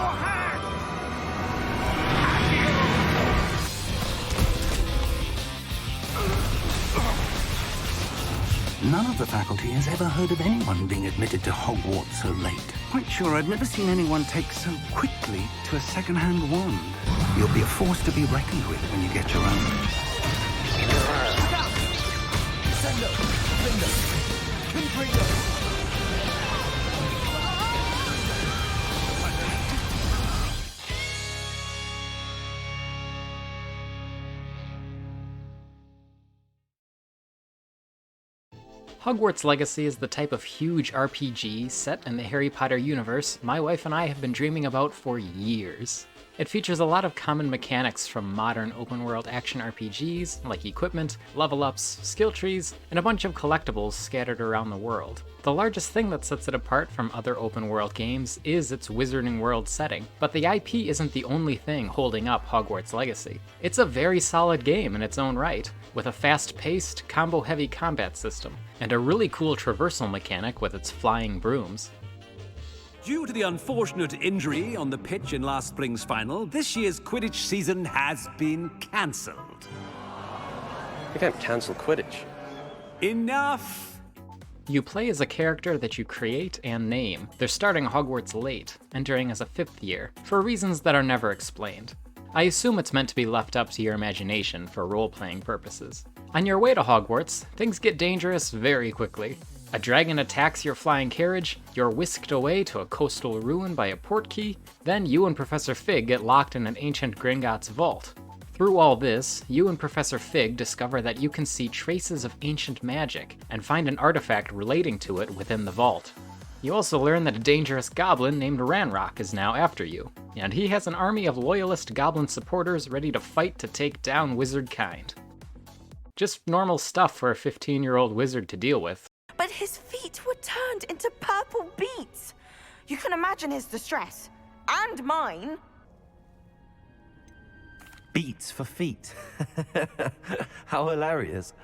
your hand! None of the faculty has ever heard of anyone being admitted to Hogwarts so late. Quite sure I've never seen anyone take so quickly to a second-hand wand. You'll be a force to be reckoned with when you get your own. Hogwarts Legacy is the type of huge RPG set in the Harry Potter universe my wife and I have been dreaming about for years. It features a lot of common mechanics from modern open-world action RPGs, like equipment, level-ups, skill trees, and a bunch of collectibles scattered around the world. The largest thing that sets it apart from other open-world games is its Wizarding World setting, but the IP isn't the only thing holding up Hogwarts Legacy. It's a very solid game in its own right, with a fast-paced, combo-heavy combat system, and a really cool traversal mechanic with its flying brooms. Due to the unfortunate injury on the pitch in last spring's final, this year's Quidditch season has been cancelled. You can't cancel Quidditch. Enough! You play as a character that you create and name. They're starting Hogwarts late, entering as a 5th year, for reasons that are never explained. I assume it's meant to be left up to your imagination for role-playing purposes. On your way to Hogwarts, things get dangerous very quickly. A dragon attacks your flying carriage, you're whisked away to a coastal ruin by a portkey, then you and Professor Fig get locked in an ancient Gringotts vault. Through all this, you and Professor Fig discover that you can see traces of ancient magic, and find an artifact relating to it within the vault. You also learn that a dangerous goblin named Ranrock is now after you, and he has an army of loyalist goblin supporters ready to fight to take down wizard kind. Just normal stuff for a 15-year-old wizard to deal with. But his feet were turned into purple beets. You can imagine his distress. And mine. Beats for feet. How hilarious.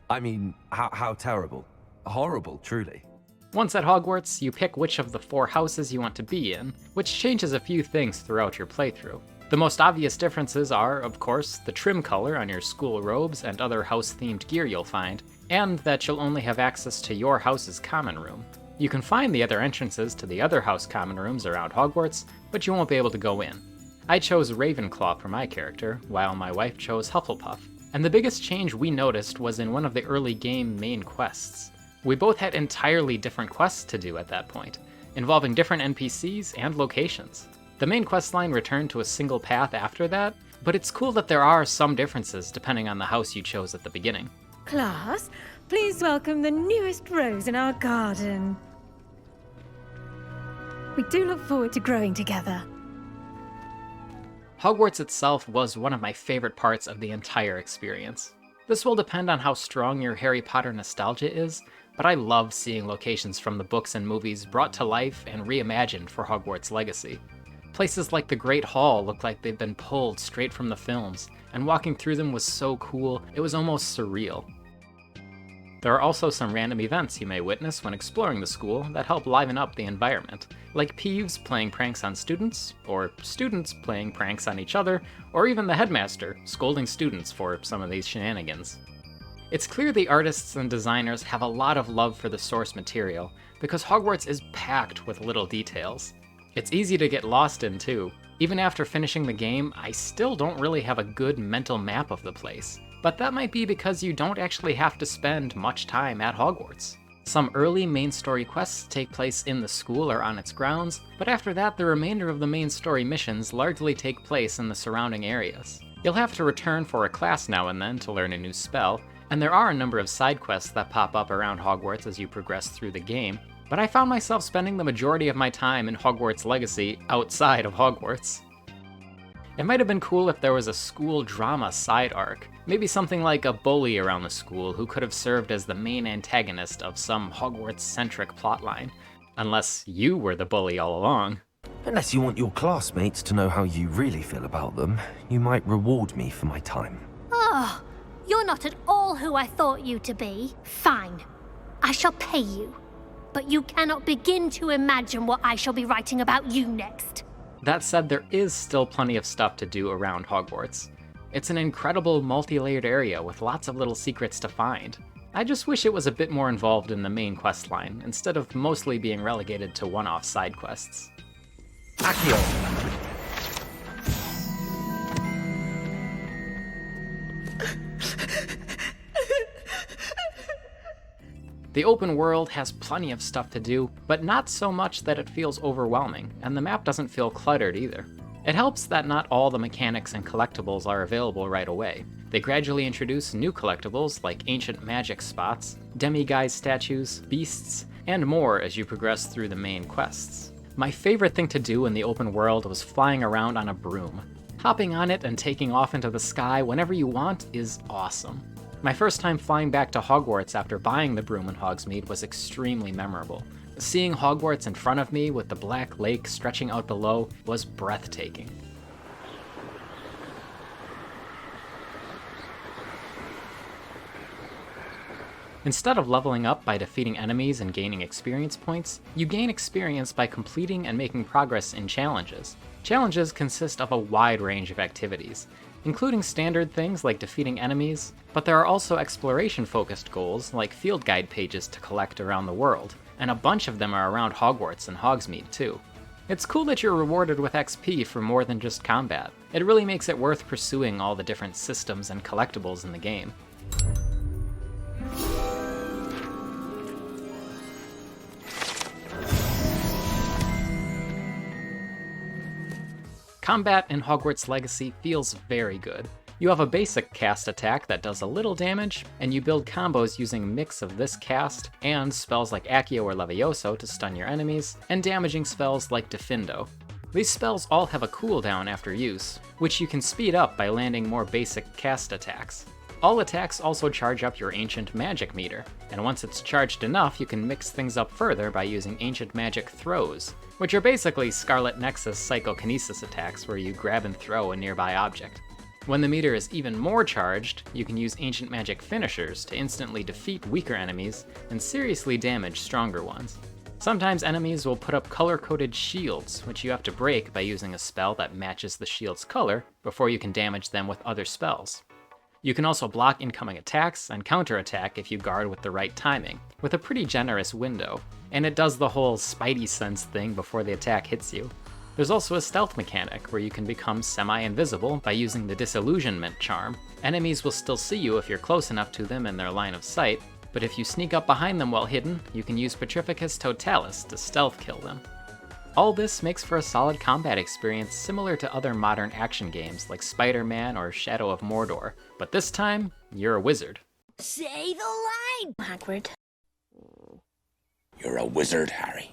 I mean, how terrible. Horrible, truly. Once at Hogwarts, you pick which of the 4 houses you want to be in, which changes a few things throughout your playthrough. The most obvious differences are, of course, the trim color on your school robes and other house-themed gear you'll find, and that you'll only have access to your house's common room. You can find the other entrances to the other house common rooms around Hogwarts, but you won't be able to go in. I chose Ravenclaw for my character, while my wife chose Hufflepuff, and the biggest change we noticed was in one of the early game main quests. We both had entirely different quests to do at that point, involving different NPCs and locations. The main questline returned to a single path after that, but it's cool that there are some differences depending on the house you chose at the beginning. Class, please welcome the newest rose in our garden. We do look forward to growing together. Hogwarts itself was one of my favorite parts of the entire experience. This will depend on how strong your Harry Potter nostalgia is, but I love seeing locations from the books and movies brought to life and reimagined for Hogwarts Legacy. Places like the Great Hall look like they've been pulled straight from the films, and walking through them was so cool, it was almost surreal. There are also some random events you may witness when exploring the school that help liven up the environment, like Peeves playing pranks on students, or students playing pranks on each other, or even the headmaster scolding students for some of these shenanigans. It's clear the artists and designers have a lot of love for the source material, because Hogwarts is packed with little details. It's easy to get lost in too. Even after finishing the game, I still don't really have a good mental map of the place. But that might be because you don't actually have to spend much time at Hogwarts. Some early main story quests take place in the school or on its grounds, but after that the remainder of the main story missions largely take place in the surrounding areas. You'll have to return for a class now and then to learn a new spell, and there are a number of side quests that pop up around Hogwarts as you progress through the game, but I found myself spending the majority of my time in Hogwarts Legacy outside of Hogwarts. It might have been cool if there was a school drama side arc, maybe something like a bully around the school who could have served as the main antagonist of some Hogwarts-centric plotline, unless you were the bully all along. Unless you want your classmates to know how you really feel about them, you might reward me for my time. Oh, you're not at all who I thought you to be. Fine, I shall pay you. But you cannot begin to imagine what I shall be writing about you next. That said, there is still plenty of stuff to do around Hogwarts. It's an incredible multi-layered area with lots of little secrets to find. I just wish it was a bit more involved in the main questline, instead of mostly being relegated to one-off side quests. Accio! The open world has plenty of stuff to do, but not so much that it feels overwhelming, and the map doesn't feel cluttered either. It helps that not all the mechanics and collectibles are available right away. They gradually introduce new collectibles like ancient magic spots, demiguise statues, beasts, and more as you progress through the main quests. My favorite thing to do in the open world was flying around on a broom. Hopping on it and taking off into the sky whenever you want is awesome. My first time flying back to Hogwarts after buying the broom in Hogsmeade was extremely memorable. Seeing Hogwarts in front of me with the Black Lake stretching out below was breathtaking. Instead of leveling up by defeating enemies and gaining experience points, you gain experience by completing and making progress in challenges. Challenges consist of a wide range of activities, including standard things like defeating enemies, but there are also exploration-focused goals like field guide pages to collect around the world, and a bunch of them are around Hogwarts and Hogsmeade too. It's cool that you're rewarded with XP for more than just combat. It really makes it worth pursuing all the different systems and collectibles in the game. Combat in Hogwarts Legacy feels very good. You have a basic cast attack that does a little damage, and you build combos using a mix of this cast and spells like Accio or Levioso to stun your enemies, and damaging spells like Diffindo. These spells all have a cooldown after use, which you can speed up by landing more basic cast attacks. All attacks also charge up your Ancient Magic meter, and once it's charged enough, you can mix things up further by using Ancient Magic throws, which are basically Scarlet Nexus psychokinesis attacks where you grab and throw a nearby object. When the meter is even more charged, you can use Ancient Magic finishers to instantly defeat weaker enemies and seriously damage stronger ones. Sometimes enemies will put up color-coded shields, which you have to break by using a spell that matches the shield's color before you can damage them with other spells. You can also block incoming attacks and counterattack if you guard with the right timing, with a pretty generous window, and it does the whole Spidey sense thing before the attack hits you. There's also a stealth mechanic where you can become semi-invisible by using the Disillusionment charm. Enemies will still see you if you're close enough to them in their line of sight, but if you sneak up behind them while hidden, you can use Petrificus Totalis to stealth kill them. All this makes for a solid combat experience similar to other modern action games like Spider-Man or Shadow of Mordor, but this time, you're a wizard. Say the line, Hagrid. You're a wizard, Harry.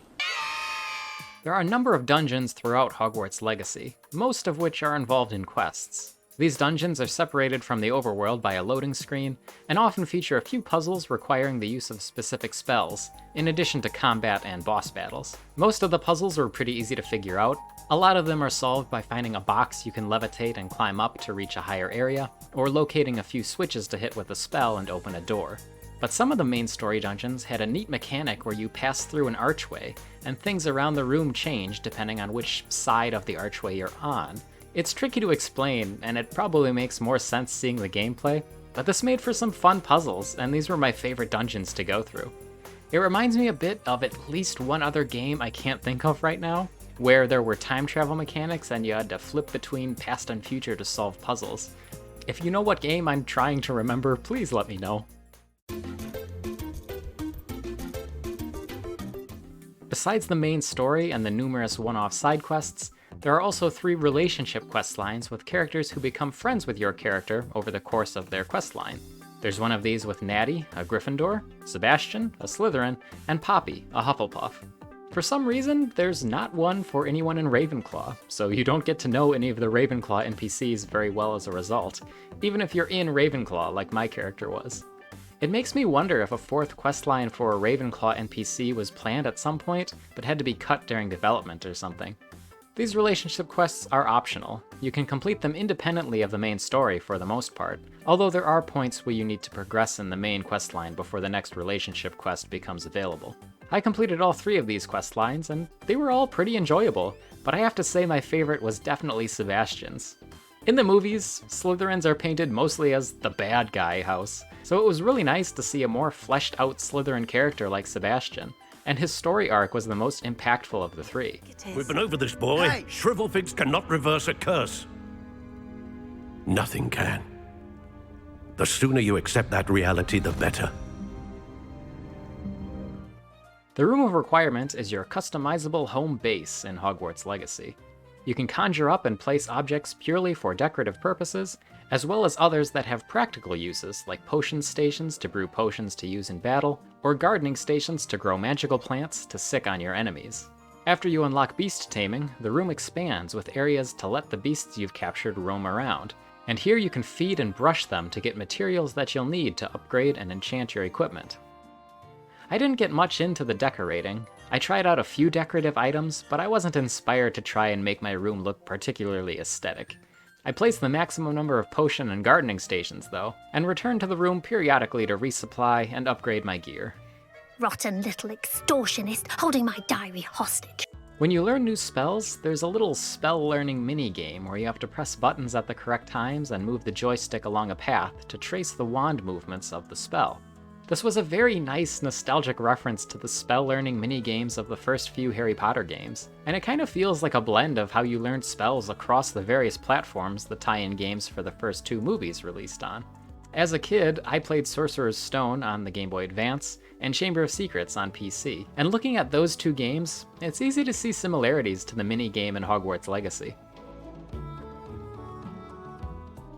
There are a number of dungeons throughout Hogwarts Legacy, most of which are involved in quests. These dungeons are separated from the overworld by a loading screen, and often feature a few puzzles requiring the use of specific spells, in addition to combat and boss battles. Most of the puzzles are pretty easy to figure out. A lot of them are solved by finding a box you can levitate and climb up to reach a higher area, or locating a few switches to hit with a spell and open a door. But some of the main story dungeons had a neat mechanic where you pass through an archway, and things around the room change depending on which side of the archway you're on. It's tricky to explain, and it probably makes more sense seeing the gameplay, but this made for some fun puzzles, and these were my favorite dungeons to go through. It reminds me a bit of at least one other game I can't think of right now, where there were time travel mechanics and you had to flip between past and future to solve puzzles. If you know what game I'm trying to remember, please let me know. Besides the main story and the numerous one-off side quests, there are also 3 relationship quest lines with characters who become friends with your character over the course of their quest line. There's one of these with Natty, a Gryffindor, Sebastian, a Slytherin, and Poppy, a Hufflepuff. For some reason, there's not one for anyone in Ravenclaw, so you don't get to know any of the Ravenclaw NPCs very well as a result, even if you're in Ravenclaw like my character was. It makes me wonder if a 4th questline for a Ravenclaw NPC was planned at some point, but had to be cut during development or something. These relationship quests are optional. You can complete them independently of the main story for the most part, although there are points where you need to progress in the main questline before the next relationship quest becomes available. I completed all 3 of these quest lines, and they were all pretty enjoyable, but I have to say my favorite was definitely Sebastian's. In the movies, Slytherins are painted mostly as the bad guy house, so it was really nice to see a more fleshed out Slytherin character like Sebastian, and his story arc was the most impactful of the 3. We've been over this, boy. Hey. Shrivelfigs cannot reverse a curse. Nothing can. The sooner you accept that reality, the better. The Room of Requirement is your customizable home base in Hogwarts Legacy. You can conjure up and place objects purely for decorative purposes, as well as others that have practical uses, like potion stations to brew potions to use in battle, or gardening stations to grow magical plants to sick on your enemies. After you unlock beast taming, the room expands with areas to let the beasts you've captured roam around, and here you can feed and brush them to get materials that you'll need to upgrade and enchant your equipment. I didn't get much into the decorating. I tried out a few decorative items, but I wasn't inspired to try and make my room look particularly aesthetic. I placed the maximum number of potion and gardening stations, though, and returned to the room periodically to resupply and upgrade my gear. Rotten little extortionist holding my diary hostage. When you learn new spells, there's a little spell learning mini-game where you have to press buttons at the correct times and move the joystick along a path to trace the wand movements of the spell. This was a very nice nostalgic reference to the spell learning mini-games of the first few Harry Potter games, and it kind of feels like a blend of how you learned spells across the various platforms the tie-in games for the first 2 movies released on. As a kid, I played Sorcerer's Stone on the Game Boy Advance and Chamber of Secrets on PC, and looking at those 2 games, it's easy to see similarities to the mini-game in Hogwarts Legacy.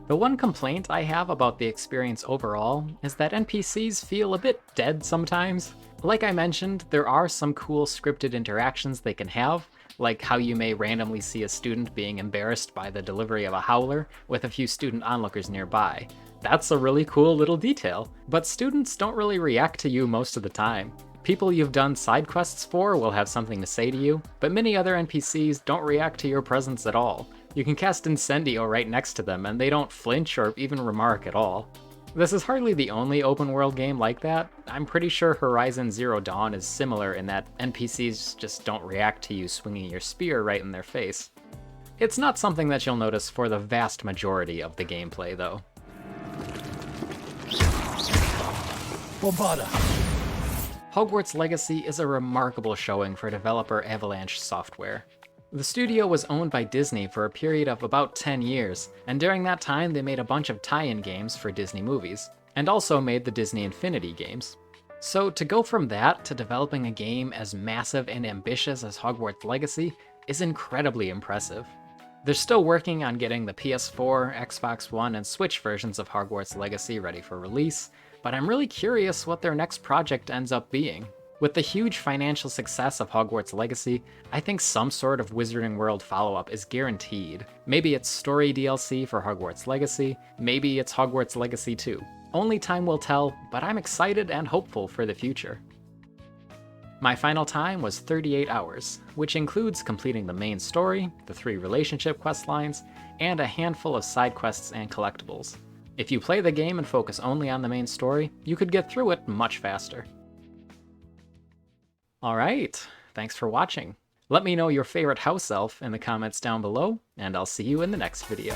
The one complaint I have about the experience overall is that NPCs feel a bit dead sometimes. Like I mentioned, there are some cool scripted interactions they can have, like how you may randomly see a student being embarrassed by the delivery of a howler with a few student onlookers nearby. That's a really cool little detail, but students don't really react to you most of the time. People you've done side quests for will have something to say to you, but many other NPCs don't react to your presence at all. You can cast Incendio right next to them and they don't flinch or even remark at all. This is hardly the only open world game like that. I'm pretty sure Horizon Zero Dawn is similar in that NPCs just don't react to you swinging your spear right in their face. It's not something that you'll notice for the vast majority of the gameplay though. Bombada. Hogwarts Legacy is a remarkable showing for developer Avalanche Software. The studio was owned by Disney for a period of about 10 years, and during that time they made a bunch of tie-in games for Disney movies, and also made the Disney Infinity games. So to go from that to developing a game as massive and ambitious as Hogwarts Legacy is incredibly impressive. They're still working on getting the PS4, Xbox One, and Switch versions of Hogwarts Legacy ready for release, but I'm really curious what their next project ends up being. With the huge financial success of Hogwarts Legacy, I think some sort of Wizarding World follow-up is guaranteed. Maybe it's story DLC for Hogwarts Legacy, maybe it's Hogwarts Legacy 2. Only time will tell, but I'm excited and hopeful for the future. My final time was 38 hours, which includes completing the main story, the 3 relationship quest lines, and a handful of side quests and collectibles. If you play the game and focus only on the main story, you could get through it much faster. Alright, thanks for watching. Let me know your favorite house elf in the comments down below, and I'll see you in the next video.